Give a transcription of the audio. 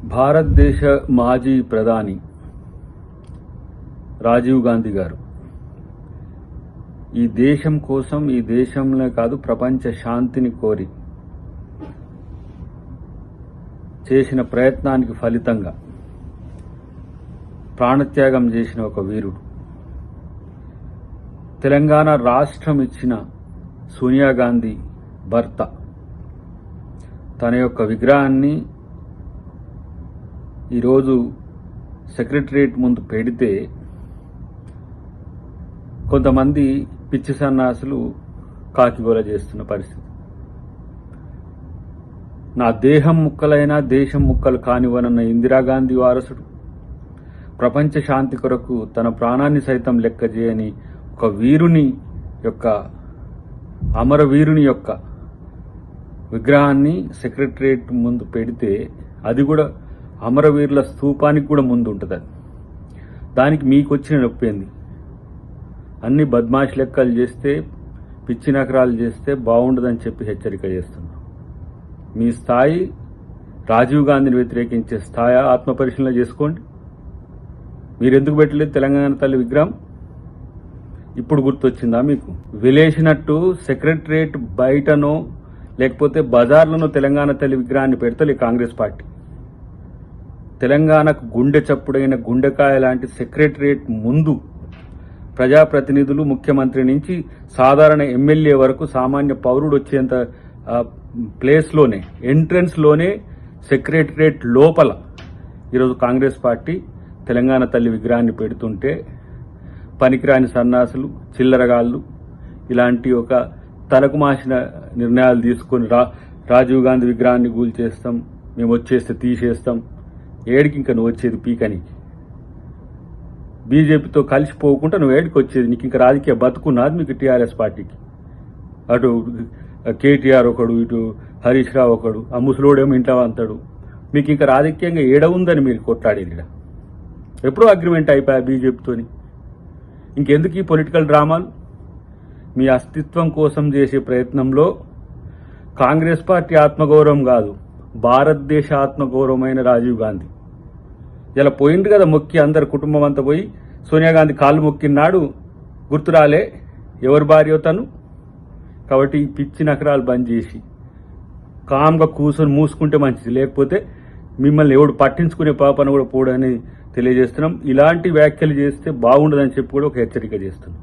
భారతదేశ మాజీ ప్రధాని రాజీవ్ గాంధీ గారు ఈ దేశం కోసం, ఈ దేశంలో కాదు ప్రపంచ శాంతిని కోరి చేసిన ప్రయత్నానికి ఫలితంగా ప్రాణత్యాగం చేసిన ఒక వీరుడు. తెలంగాణ రాష్ట్రం ఇచ్చిన సోనియా గాంధీ భర్త తన యొక్క విగ్రహాన్ని ఈరోజు సెక్రటరియట్ ముందు పెడితే కొంతమంది పిచ్చి సన్నాసులు కాకిగోల చేస్తున్న పరిస్థితి. నా దేహం ముక్కలైనా దేశం ముక్కలు కానివనన్న ఇందిరాగాంధీ వారసుడు ప్రపంచ శాంతి కొరకు తన ప్రాణాన్ని సైతం లెక్క చేయని ఒక వీరుని యొక్క, అమరవీరుని యొక్క విగ్రహాన్ని సెక్రటరియట్ ముందు పెడితే, అది కూడా అమరవీరుల స్తూపానికి కూడా ముందు ఉంటుంది. దానికి మీకు వచ్చిన నొప్పింది. అన్ని బద్మాష్ లెక్కలు చేస్తే, పిచ్చి నకరాలు చేస్తే బాగుండదని చెప్పి హెచ్చరిక చేస్తున్నాం. మీ స్థాయి రాజీవ్ గాంధీని వ్యతిరేకించే స్థాయి ఆత్మపరిశీలన చేసుకోండి. మీరెందుకు పెట్టలేదు తెలంగాణ తల్లి విగ్రహం? ఇప్పుడు గుర్తొచ్చిందా మీకు? వెలేసినట్టు సెక్రటరియట్ బయటనో లేకపోతే బజార్లోనో తెలంగాణ తల్లి విగ్రహాన్ని పెడతలే కాంగ్రెస్ పార్టీ. తెలంగాణకు గుండె చప్పుడైన గుండెకాయ లాంటి సెక్రటరియట్ ముందు ప్రజాప్రతినిధులు, ముఖ్యమంత్రి నుంచి సాధారణ ఎమ్మెల్యే వరకు సామాన్య పౌరుడు వచ్చేంత ప్లేస్లోనే, ఎంట్రన్స్లోనే సెక్రటరియట్ లోపల ఈరోజు కాంగ్రెస్ పార్టీ తెలంగాణ తల్లి విగ్రహాన్ని పెడుతుంటే పనికిరాని సన్నాసులు, చిల్లరగాళ్ళు ఇలాంటి ఒక తలకు మాసిన నిర్ణయాలు తీసుకొని రాజీవ్ గాంధీ విగ్రహాన్ని కూల్చేస్తాం, మేము వచ్చేస్తే తీసేస్తాం. ఏడికి ఇంకా నువ్వు వచ్చేది పీకనికి? బీజేపీతో కలిసిపోకుండా నువ్వు ఏడికి వచ్చేది? నీకు ఇంకా రాజకీయ బతుకున్నది మీకు టీఆర్ఎస్ పార్టీకి. అటు కేటీఆర్ ఒకడు, ఇటు హరీష్ రావు ఒకడు, ఆ ముసలోడేమో ఇంట్లో అంతాడు. మీకు ఇంకా రాజకీయంగా ఏడ ఉందని మీరు కొట్లాడేది. ఎప్పుడో అగ్రిమెంట్ అయిపోయా బీజేపీతోని. ఇంకెందుకు ఈ పొలిటికల్ డ్రామాలు? మీ అస్తిత్వం కోసం చేసే ప్రయత్నంలో కాంగ్రెస్ పార్టీ ఆత్మగౌరవం కాదు, భారతదేశ ఆత్మగౌరవమైన రాజీవ్ గాంధీ ఇలా పోయింది కదా మొక్కి, అందరు కుటుంబం అంతా పోయి సోనియా గాంధీ కాళ్ళు మొక్కినాడు గుర్తురాలే ఎవరి భార్య తను. కాబట్టి ఈ పిచ్చి నకరాలు బంద్ చేసి కామ్గా కూర్చొని మూసుకుంటే మంచిది, లేకపోతే మిమ్మల్ని ఎవడు పట్టించుకునే పాపన కూడా పోడని తెలియజేస్తున్నాం. ఇలాంటి వ్యాఖ్యలు చేస్తే బాగుండదని చెప్పి కూడా ఒక హెచ్చరిక చేస్తున్నాం.